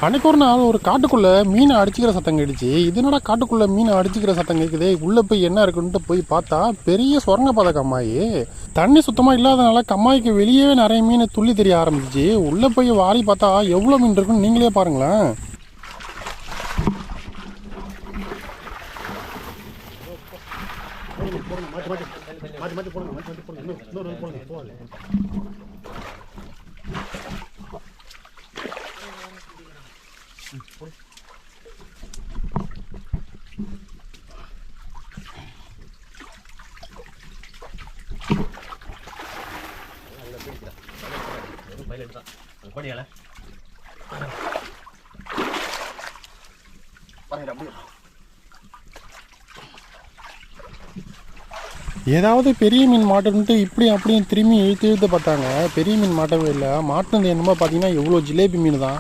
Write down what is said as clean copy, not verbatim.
அன்னைக்கு ஒரு நாள் ஒரு காட்டுக்குள்ளே மீனை அடிச்சுக்கிற சத்தம் கேட்டுச்சு. இதனடா காட்டுக்குள்ளே மீனை அடிச்சுக்கிற சத்தம் கேட்குதே, உள்ளே போய் என்ன இருக்குன்ட்டு போய் பார்த்தா பெரிய சுரங்கப்பாதை கம்மாயி. தண்ணி சுத்தமாக இல்லாதனால கம்மாய்க்கு வெளியே நிறைய மீன் துள்ளி தெரிய ஆரம்பிச்சிச்சு. உள்ளே போய் வாரி பார்த்தா எவ்வளோ மீன் இருக்குன்னு நீங்களே பாருங்களேன். ஏதாவது பெரிய மீன் மாட்டணுன்ட்டு இப்படி அப்படியும் திரும்பி இழுத்து பார்த்தாங்க. பெரிய மீன் மாட்டவே இல்லை. மாட்டினது என்னமோ பார்த்தீங்கன்னா எவ்வளோ ஜிலேபி மீன் தான்.